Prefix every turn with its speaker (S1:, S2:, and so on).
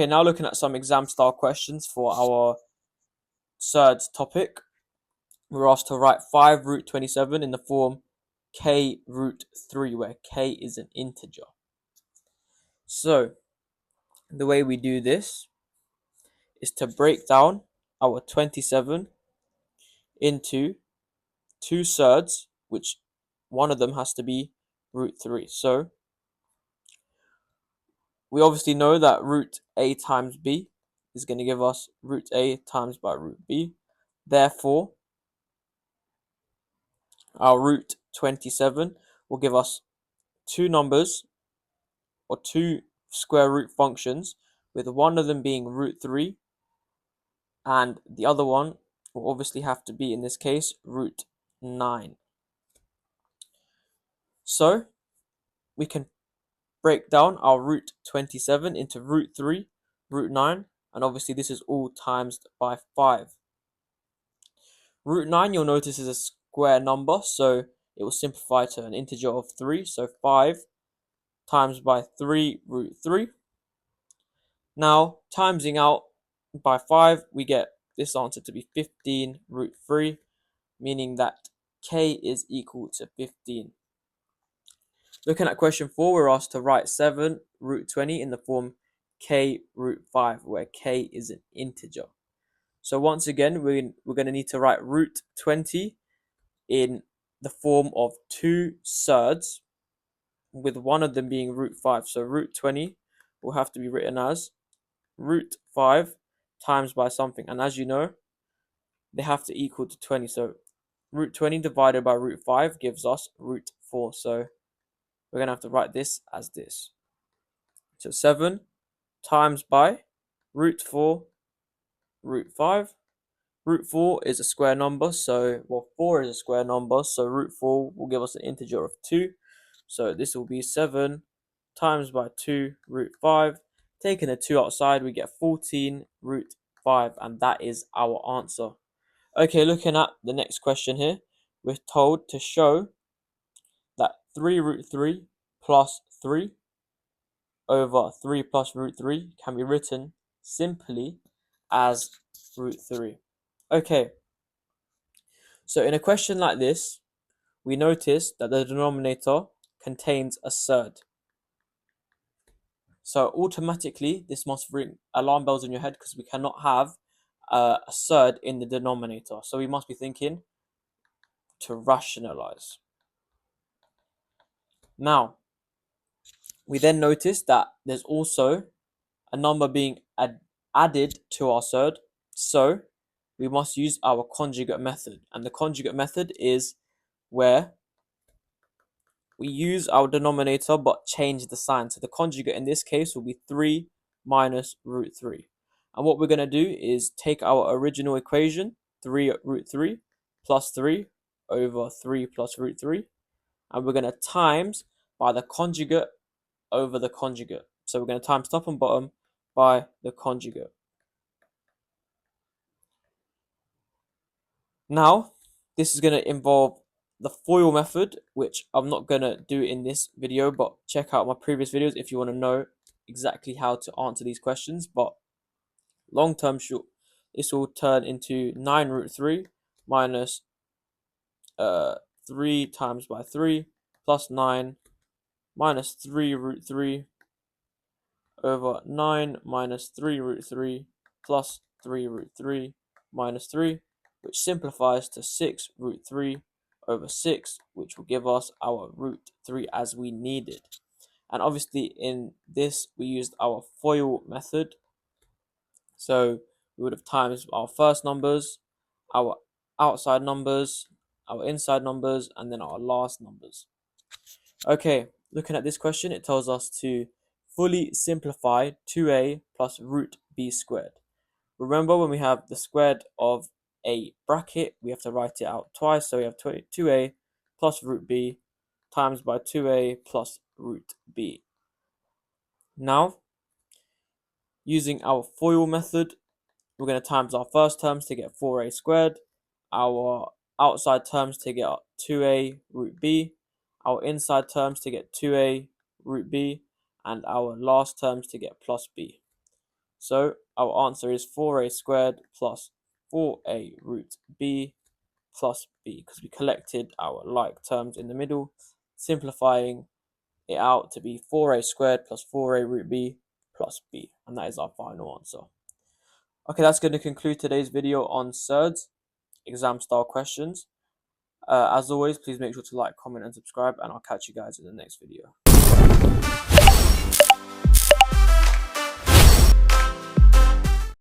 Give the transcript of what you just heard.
S1: Okay, now looking at some exam style questions for our Surds topic. We're asked to write 5 root 27 in the form k root 3, where k is an integer. So the way we do this is to break down our 27 into two surds, which one of them has to be root 3. So we obviously know that root a times b is going to give us root a times by root b. Therefore, our root 27 will give us two numbers or two square root functions, with one of them being root 3 and the other one will obviously have to be, in this case, root 9. So we can break down our root 27 into root 3, root 9, and obviously this is all times by 5. Root 9, you'll notice, is a square number, so it will simplify to an integer of 3, so 5 times by 3 root 3. Now, timesing out by 5, we get this answer to be 15 root 3, meaning that k is equal to 15. Looking at question 4, we're asked to write 7 root 20 in the form k root 5, where k is an integer. So once again, we're going to need to write root 20 in the form of two surds, with one of them being root 5. So root 20 will have to be written as root 5 times by something. And as you know, they have to equal to 20. So root 20 divided by root 5 gives us root 4. So we're going to have to write this as this. So 7 times by root 4 root 5. Root 4 is a square number, so, 4 is a square number, so root 4 will give us an integer of 2. So this will be 7 times by 2 root 5. Taking the 2 outside, we get 14 root 5, and that is our answer. Okay, looking at the next question here, we're told to show that 3 root 3 plus 3 over 3 plus root 3 can be written simply as root 3. Okay, so in a question like this, we notice that the denominator contains a surd. So automatically, this must ring alarm bells in your head, because we cannot have a surd in the denominator. So we must be thinking to rationalise. Now, we then notice that there's also a number being added to our surd. So we must use our conjugate method. And the conjugate method is where we use our denominator but change the sign. So the conjugate in this case will be 3 minus root 3. And what we're going to do is take our original equation, 3 root 3 plus 3 over 3 plus root 3. And we're going to times by the conjugate over the conjugate. So we're going to times top and bottom by the conjugate. Now, this is going to involve the FOIL method, which I'm not going to do in this video, but check out my previous videos if you want to know exactly how to answer these questions. But long term short, this will turn into 9 root 3 minus 3 times by 3 plus 9 minus 3 root 3 over 9 minus 3 root 3 plus 3 root 3 minus 3, which simplifies to 6 root 3 over 6, which will give us our root 3 as we needed. And obviously in this we used our FOIL method. So we would have times our first numbers, our outside numbers, our inside numbers, and then our last numbers. Okay, looking at this question, it tells us to fully simplify 2a plus root b squared. Remember, when we have the squared of a bracket, we have to write it out twice. So we have 2a plus root b times by 2a plus root b. Now, using our FOIL method, we're going to times our first terms to get 4a squared, our outside terms to get 2a root b, our inside terms to get 2a root b, and our last terms to get plus b. So our answer is 4a squared plus 4a root b plus b, because we collected our like terms in the middle, simplifying it out to be 4a squared plus 4a root b plus b, and that is our final answer. Okay, that's going to conclude today's video on Surds exam style questions. As always, please make sure to like, comment, and subscribe, and I'll catch you guys in the next video.